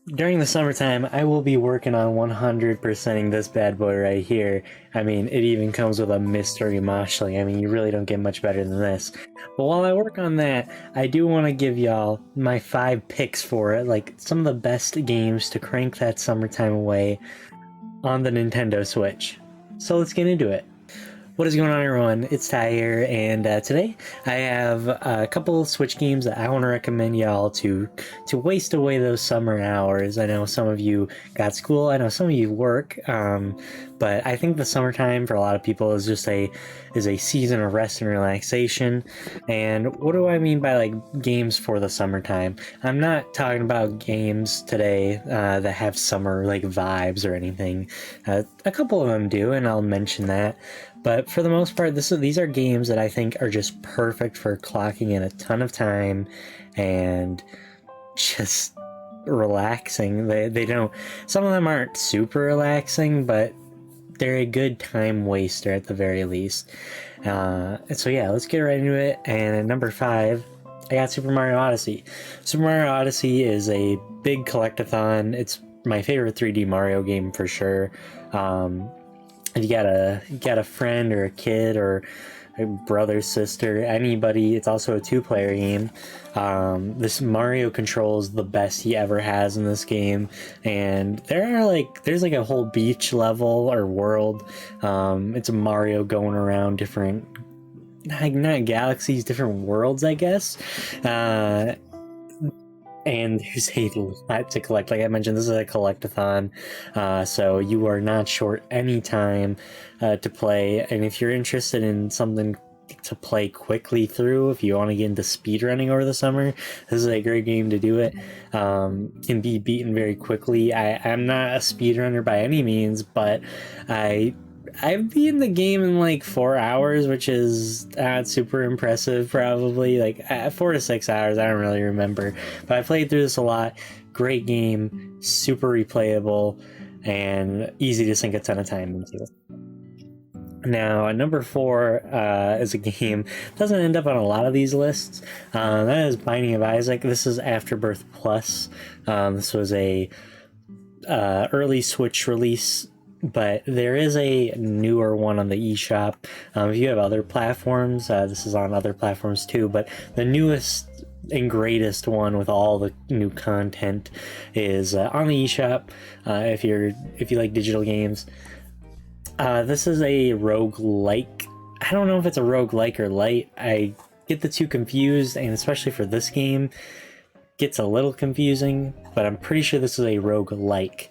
During the summertime, I will be working on 100%ing this bad boy right here. I mean, it even comes with a mystery moshling. I mean, you really don't get much better than this. But while I work on that, I do want to give y'all my 5 picks for it, like some of the best games to crank that summertime away on the Nintendo Switch. So let's get into it. What is going on, everyone? It's Ty here, and today I have a couple Switch games that I want to recommend y'all to waste away those summer hours. I know some of you got school, I know some of you work, but I think the summertime for a lot of people is a season of rest and relaxation. And what do I mean by like games for the summertime? I'm not talking about games today that have summer like vibes or anything. A couple of them do, and I'll mention that. But for the most part, these are games that I think are just perfect for clocking in a ton of time and just relaxing. They don't. Some of them aren't super relaxing, but they're a good time waster at the very least. And so yeah, let's get right into it. And at number 5, I got Super Mario Odyssey. Super Mario Odyssey is a big collectathon. It's my favorite 3D Mario game for sure. If you got a friend or a kid or a brother, sister, anybody, it's also a 2-player game. This Mario controls the best he ever has in this game, and there's like a whole beach level or world. It's a Mario going around different, not galaxies, different worlds, I guess. And there's a lot to collect. Like I mentioned, this is a collectathon, so you are not short any time to play. And if you're interested in something to play quickly through, if you want to get into speedrunning over the summer, this is a great game to do it. Can be beaten very quickly. I'm not a speedrunner by any means, but I've beaten the game in like 4 hours, which is not super impressive, probably. Like 4 to 6 hours, I don't really remember. But I played through this a lot. Great game, super replayable, and easy to sink a ton of time into. Now, number 4 is a game that doesn't end up on a lot of these lists. That is Binding of Isaac. This is Afterbirth Plus. This was a early Switch release, but there is a newer one on the eShop. If you have other platforms, this is on other platforms too, but the newest and greatest one with all the new content is on the eShop. If you like digital games, this is a roguelike. I don't know if it's a roguelike or light. I get the two confused, and especially for this game, gets a little confusing, but I'm pretty sure this is a roguelike.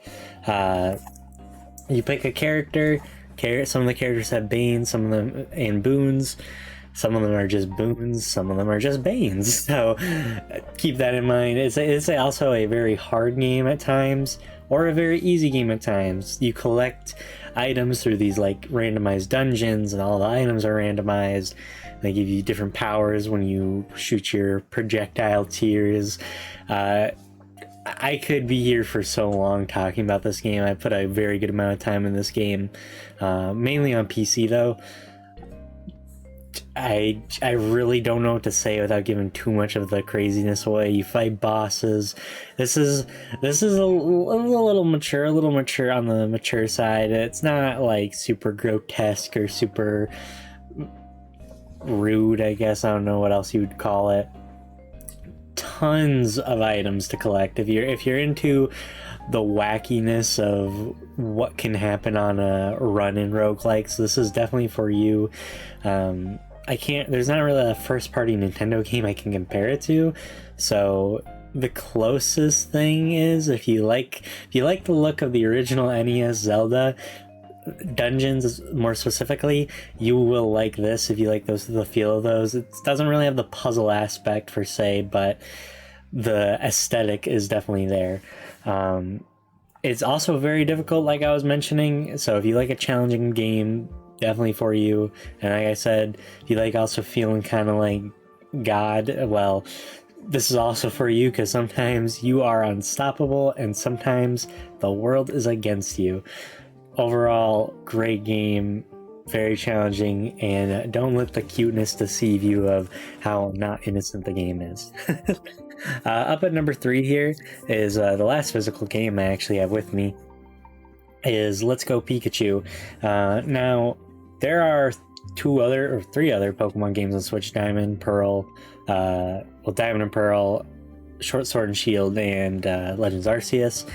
You pick a character. Some of the characters have banes, some of them and boons. Some of them are just boons, some of them are just banes. So keep that in mind. It's also a very hard game at times, or a very easy game at times. You collect items through these like randomized dungeons, and all the items are randomized. They give you different powers when you shoot your projectile tiers. I could be here for so long talking about this game. I put a very good amount of time in this game, mainly on PC though. I really don't know what to say without giving too much of the craziness away. You fight bosses. This is a little mature, on the mature side. It's not like super grotesque or super rude, I guess. I don't know what else you would call it. Tons of items to collect. If you're into the wackiness of what can happen on a run in roguelikes, this is definitely for you. There's not really a first party Nintendo game I can compare it to, so the closest thing is if you like the look of the original NES Zelda dungeons, more specifically, you will like this. If you like the feel of those, it doesn't really have the puzzle aspect per se, but the aesthetic is definitely there. It's also very difficult, like I was mentioning, so if you like a challenging game, definitely for you. And like I said, if you like also feeling kind of like God, well, this is also for you, because sometimes you are unstoppable and sometimes the world is against you. Overall, great game, very challenging, and don't let the cuteness deceive you of how not innocent the game is. Up at number 3 here is the last physical game I actually have with me is Let's Go Pikachu. Now, there are 3 other Pokemon games on Switch: Diamond, Pearl, Diamond and Pearl, Short Sword and Shield, and Legends Arceus.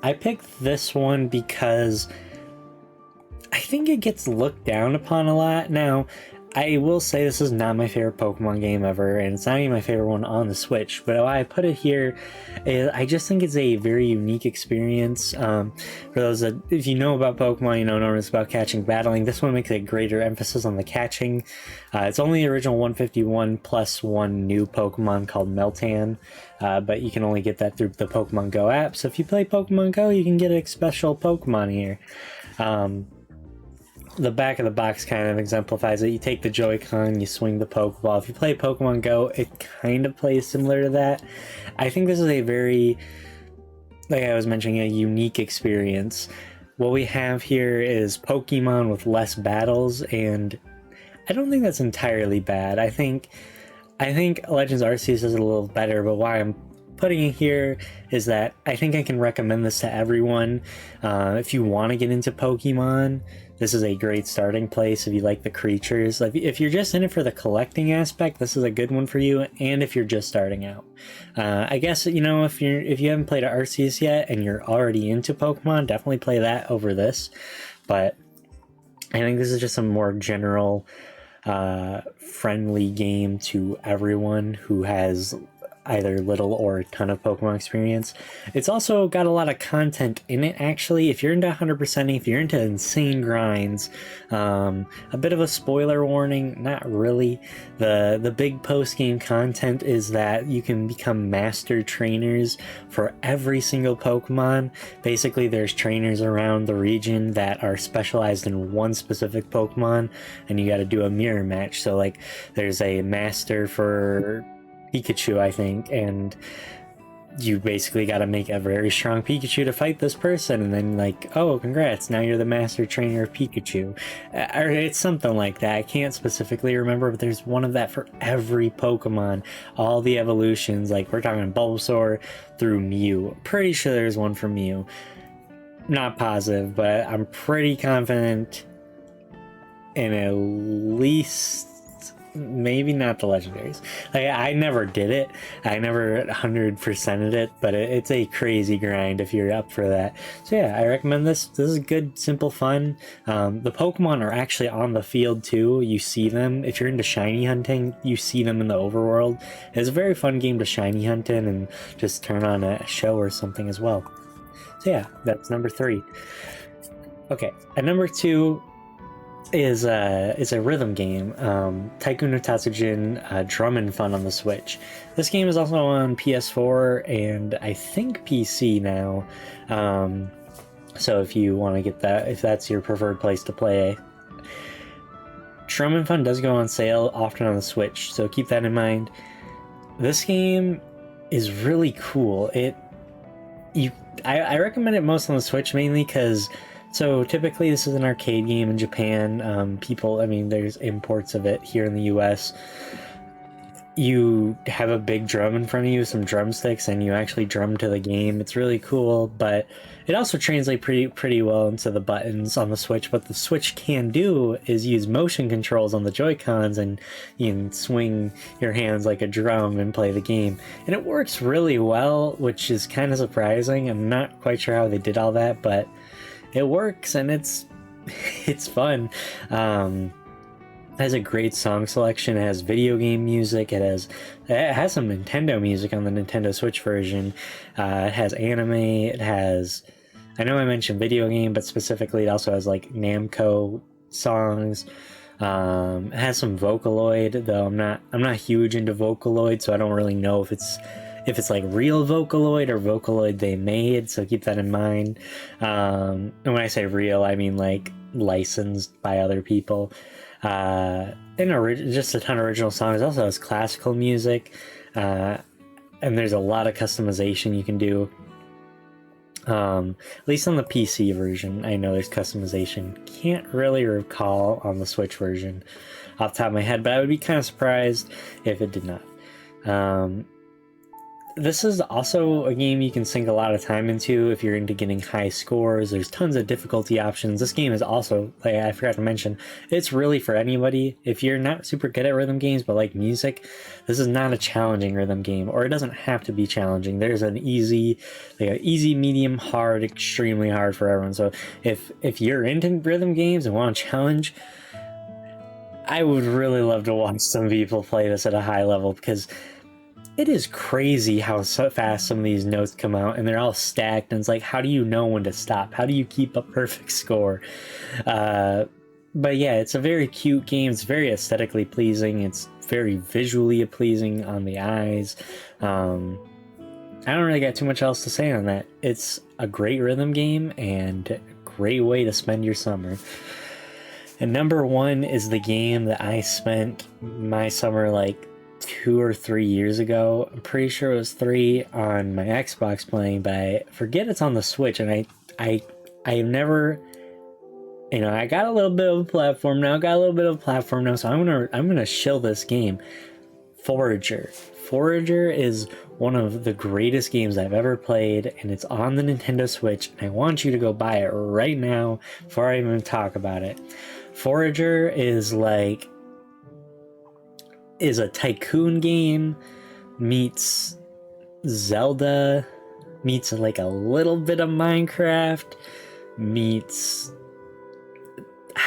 I picked this one because I think it gets looked down upon a lot. Now, I will say this is not my favorite Pokemon game ever, and it's not even my favorite one on the Switch, but why I put it here is I just think it's a very unique experience. For those that, if you know about Pokemon, you know normally it's about catching, battling. This one makes a greater emphasis on the catching. It's only the original 151 plus one new Pokemon called Meltan, but you can only get that through the Pokemon Go app, so if you play Pokemon Go, you can get a special Pokemon here. The back of the box kind of exemplifies it. You take the Joy-Con, you swing the Pokeball. If you play Pokemon Go, it kind of plays similar to that. I think this is a very, like I was mentioning, a unique experience. What we have here is Pokemon with less battles, and I don't think that's entirely bad. I think Legends Arceus is a little better, but why I'm putting it here is that I think I can recommend this to everyone. If you want to get into Pokemon, this is a great starting place. If you like the creatures, like if you're just in it for the collecting aspect, this is a good one for you. And if you're just starting out, I guess, you know, if you haven't played Arceus yet and you're already into Pokemon, definitely play that over this. But I think this is just a more general, friendly game to everyone who has either little or a ton of Pokemon experience. It's also got a lot of content in it, actually. If you're into 100%ing, if you're into insane grinds, a bit of a spoiler warning, not really. The big post-game content is that you can become master trainers for every single Pokemon. Basically, there's trainers around the region that are specialized in one specific Pokemon, and you got to do a mirror match. So, like, there's a master for Pikachu, I think, and you basically got to make a very strong Pikachu to fight this person, and then, like, oh, congrats, now you're the master trainer of Pikachu. Or it's something like that. I can't specifically remember, but there's one of that for every Pokemon. All the evolutions, like, we're talking Bulbasaur through Mew. Pretty sure there's one for Mew. Not positive, but I'm pretty confident in at least, maybe not the legendaries. Like, I never did it. I never 100%ed it, but it's a crazy grind if you're up for that. So yeah, I recommend this. This is good, simple fun. The Pokemon are actually on the field too. You see them. If you're into shiny hunting, you see them in the overworld. It's a very fun game to shiny hunt in and just turn on a show or something as well. So yeah, that's number 3. Okay, at number 2 is a rhythm game, Tycoon no Tatsujin Drum and Fun on the Switch. This game is also on PS4 and I think PC now. So if you want to get that, if that's your preferred place to play, Drum and Fun does go on sale often on the Switch, so keep that in mind. This game is really cool. I recommend it most on the Switch, mainly because, so typically this is an arcade game in Japan. There's imports of it here in the US. You have a big drum in front of you, some drumsticks, and you actually drum to the game. It's really cool, but it also translates pretty well into the buttons on the Switch. What the Switch can do is use motion controls on the Joy-Cons, and you can swing your hands like a drum and play the game. And it works really well, which is kind of surprising. I'm not quite sure how they did all that, but it works, and it's fun. It has a great song selection. It has video game music. It has some Nintendo music on the Nintendo Switch version. It has anime. It has, I know I mentioned video game, but specifically it also has like Namco songs. It has some Vocaloid, though I'm not huge into Vocaloid, so I don't really know if it's like real Vocaloid or Vocaloid they made, so keep that in mind. And when I say real, I mean like licensed by other people. Just a ton of original songs. It also has classical music, and there's a lot of customization you can do. At least on the PC version, I know there's customization. Can't really recall on the Switch version off the top of my head, but I would be kind of surprised if it did not. this is also a game you can sink a lot of time into if you're into getting high scores. There's tons of difficulty options. This game is also, like I forgot to mention, it's really for anybody. If you're not super good at rhythm games but like music, this is not a challenging rhythm game, or it doesn't have to be challenging. There's an easy, medium, hard, extremely hard for everyone. So if you're into rhythm games and want to challenge, I would really love to watch some people play this at a high level, because it is crazy how so fast some of these notes come out, and they're all stacked, and it's like, how do you know when to stop? How do you keep a perfect score? But yeah, it's a very cute game. It's very aesthetically pleasing. It's very visually pleasing on the eyes. I don't really got too much else to say on that. It's a great rhythm game and a great way to spend your summer. And number one is the game that I spent my summer like 2 or 3 years ago. I'm pretty sure it was 3 on my Xbox playing, but I forget it's on the Switch. And I've never, I got a little bit of a platform now. So I'm gonna shill this game. Forager. Forager is one of the greatest games I've ever played, and it's on the Nintendo Switch. And I want you to go buy it right now before I even talk about it. Forager is a tycoon game meets Zelda, meets like a little bit of Minecraft, meets,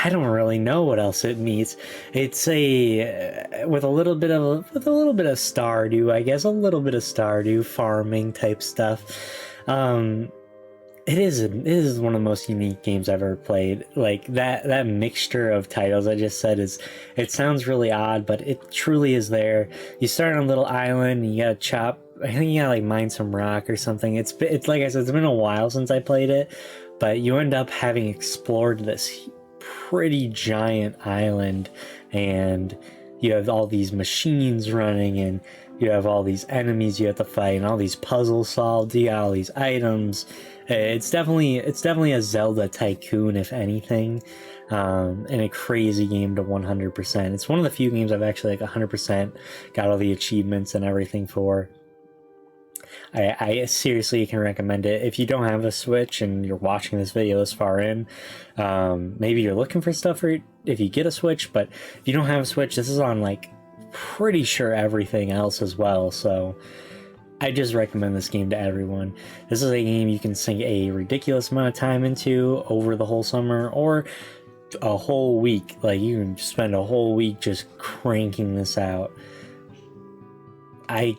I don't really know what else it meets. It's with a little bit of Stardew, I guess, a little bit of Stardew farming type stuff. It is one of the most unique games I've ever played. Like that mixture of titles I just said it sounds really odd, but it truly is there. You start on a little island and you gotta chop, I think you gotta like mine some rock or something. It's like I said, it's been a while since I played it, but you end up having explored this pretty giant island, and you have all these machines running, and you have all these enemies you have to fight, and all these puzzles solved. You got all these items. It's definitely a Zelda tycoon, if anything, and a crazy game to 100%. It's one of the few games I've actually like 100% got all the achievements and everything for. I seriously can recommend it. If you don't have a Switch and you're watching this video this far in, maybe you're looking for stuff for if you get a Switch, but if you don't have a Switch, this is on like pretty sure everything else as well. So I just recommend this game to everyone. This is a game you can sink a ridiculous amount of time into over the whole summer, or a whole week. Like, you can spend a whole week just cranking this out. I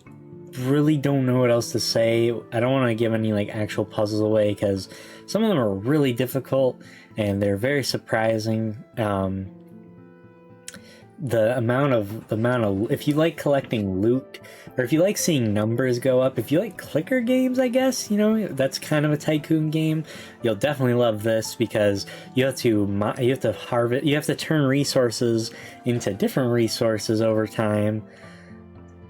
really don't know what else to say. I don't want to give any like actual puzzles away, because some of them are really difficult and they're very surprising. The amount of if you like collecting loot, or if you like seeing numbers go up, if you like clicker games, I guess, that's kind of a tycoon game, you'll definitely love this, because you have to harvest, you have to turn resources into different resources over time.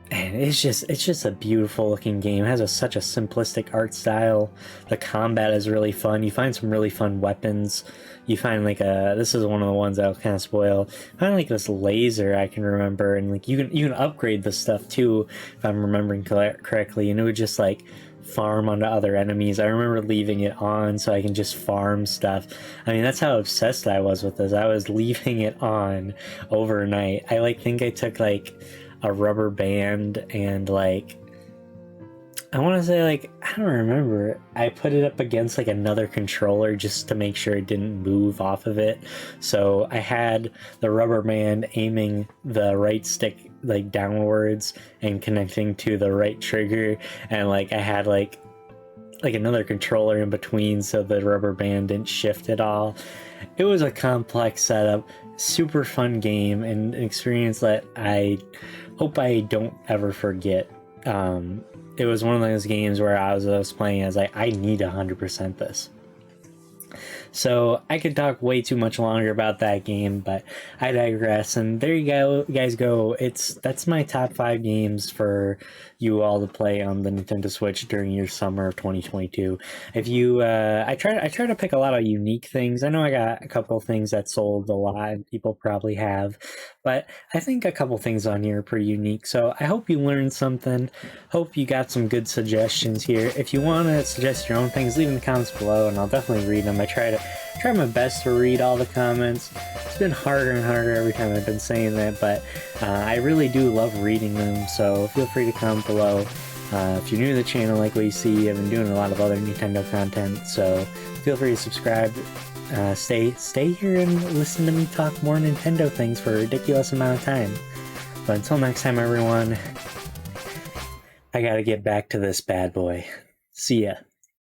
And it's just a beautiful looking game. It has such a simplistic art style. The combat is really fun. You find some really fun weapons. You find like this is one of the ones I'll kind of spoil. Find like this laser I can remember, and like you can upgrade this stuff too, if I'm remembering correctly. And it would just like farm onto other enemies. I remember leaving it on so I can just farm stuff. I mean, that's how obsessed I was with this. I was leaving it on overnight. I think I took like a rubber band, and like, I want to say, like, I don't remember, I put it up against like another controller just to make sure it didn't move off of it. So I had the rubber band aiming the right stick like downwards and connecting to the right trigger, and like I had like another controller in between so the rubber band didn't shift at all. It was a complex setup, super fun game, and an experience that I hope I don't ever forget. It was one of those games where I was playing as I need 100% this. So I could talk way too much longer about that game, but I digress. And there you guys go. That's my top 5 games for you all to play on the Nintendo Switch during your summer of 2022. If you, I try to pick a lot of unique things. I know I got a couple things that sold a lot, and people probably have, but I think a couple things on here are pretty unique. So I hope you learned something. Hope you got some good suggestions here. If you want to suggest your own things, leave in the comments below, and I'll definitely read them. I try my best to read all the comments. It's been harder and harder every time I've been saying that, but I really do love reading them, so feel free to comment below. If you're new to the channel, like what you see, I've been doing a lot of other Nintendo content, so feel free to subscribe. Stay here and listen to me talk more Nintendo things for a ridiculous amount of time. But until next time, everyone, I gotta get back to this bad boy. See ya.